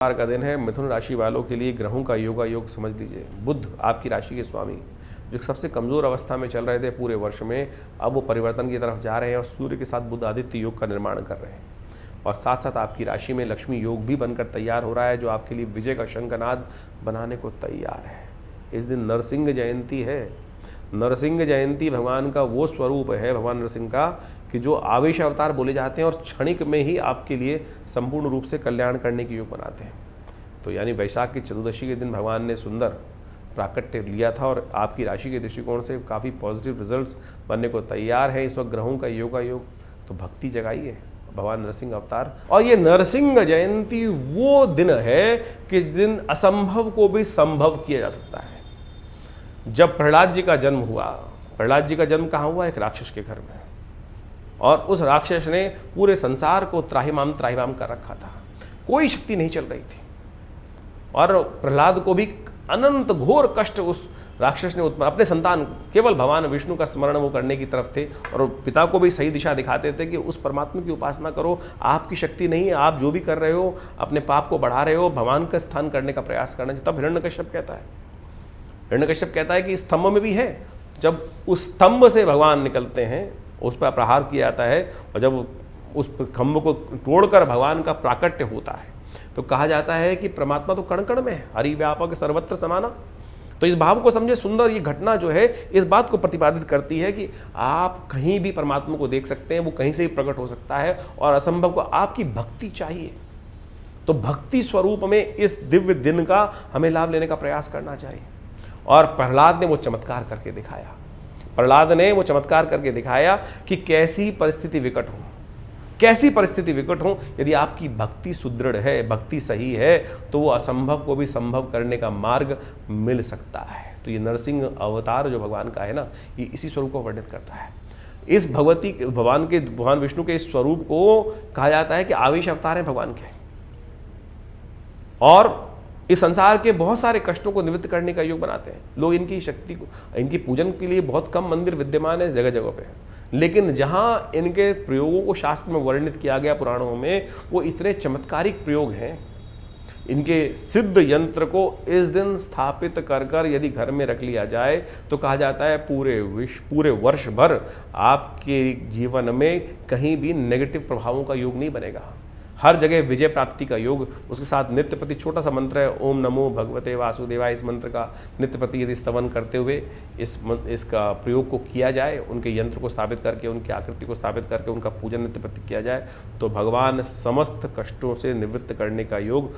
सोमवार का दिन है। मिथुन राशि वालों के लिए ग्रहों का योग समझ लीजिए। बुध आपकी राशि के स्वामी जो सबसे कमज़ोर अवस्था में चल रहे थे पूरे वर्ष में, अब वो परिवर्तन की तरफ जा रहे हैं और सूर्य के साथ बुध आदित्य योग का निर्माण कर रहे हैं। और साथ साथ आपकी राशि में लक्ष्मी योग भी बनकर तैयार हो रहा है, जो आपके लिए विजय का शंखनाद बनाने को तैयार है। इस दिन नरसिंह जयंती है। नरसिंह जयंती भगवान का वो स्वरूप है, भगवान नरसिंह का, कि जो आवेश अवतार बोले जाते हैं और क्षणिक में ही आपके लिए संपूर्ण रूप से कल्याण करने की योग बनाते हैं। तो यानी वैशाख की चतुर्दशी के दिन भगवान ने सुंदर प्राकट्य लिया था और आपकी राशि के दृष्टिकोण से काफ़ी पॉजिटिव रिजल्ट्स बनने को तैयार है। इस वक्त ग्रहों का योग तो भक्ति जगाइए, भगवान नरसिंह अवतार। और ये नरसिंह जयंती वो दिन है कि इस दिन असंभव को भी संभव किया जा सकता है। जब प्रहलाद जी का जन्म हुआ, प्रहलाद जी का जन्म कहाँ हुआ? एक राक्षस के घर में, और उस राक्षस ने पूरे संसार को त्राहिमाम कर रखा था। कोई शक्ति नहीं चल रही थी और प्रहलाद को भी अनंत घोर कष्ट उस राक्षस ने उत्पन्न। अपने संतान केवल भगवान विष्णु का स्मरण वो करने की तरफ थे और पिता को भी सही दिशा दिखाते थे कि उस परमात्मा की उपासना करो, आपकी शक्ति नहीं है, आप जो भी कर रहे हो अपने पाप को बढ़ा रहे हो, भगवान का स्थान करने का प्रयास करना चाहिए। तब हिरण्यकश्यप कहता है कि स्तंभ में भी है। जब उस स्तंभ से भगवान निकलते हैं, उस पर प्रहार किया जाता है और जब उस खंभ को तोड़कर भगवान का प्राकट्य होता है तो कहा जाता है कि परमात्मा तो कण कण में है, हरि व्यापक सर्वत्र समाना। तो इस भाव को समझे। सुंदर ये घटना जो है इस बात को प्रतिपादित करती है कि आप कहीं भी परमात्मा को देख सकते हैं, वो कहीं से भी प्रकट हो सकता है और असंभव को आपकी भक्ति चाहिए। तो भक्ति स्वरूप में इस दिव्य दिन का हमें लाभ लेने का प्रयास करना चाहिए। और प्रहलाद ने वो चमत्कार करके दिखाया। प्रहलाद ने वो चमत्कार करके दिखाया कि कैसी परिस्थिति विकट हो, यदि आपकी भक्ति सुदृढ़ है, भक्ति सही है, तो वो असंभव को भी संभव करने का मार्ग मिल सकता है। तो ये नरसिंह अवतार जो भगवान का है ना, ये इसी स्वरूप को वर्णित करता है। इस भगवान विष्णु के इस स्वरूप को कहा जाता है कि आवेश अवतार है भगवान के, और इस संसार के बहुत सारे कष्टों को निवृत्त करने का योग बनाते हैं। लोग इनकी शक्ति को, इनकी पूजन के लिए बहुत कम मंदिर विद्यमान है जगह जगह पे, लेकिन जहाँ इनके प्रयोगों को शास्त्र में वर्णित किया गया पुराणों में, वो इतने चमत्कारिक प्रयोग हैं। इनके सिद्ध यंत्र को इस दिन स्थापित कर यदि घर में रख लिया जाए तो कहा जाता है पूरे वर्ष भर आपके जीवन में कहीं भी नेगेटिव प्रभावों का योग नहीं बनेगा। हर जगह विजय प्राप्ति का योग। उसके साथ नित्य प्रति छोटा सा मंत्र है, ओम नमो भगवते वासुदेवाय। इस मंत्र का नित्य प्रति यदि स्तवन करते हुए इसका प्रयोग को किया जाए, उनके यंत्र को स्थापित करके, उनकी आकृति को स्थापित करके उनका पूजन नित्य प्रति किया जाए, तो भगवान समस्त कष्टों से निवृत्त करने का योग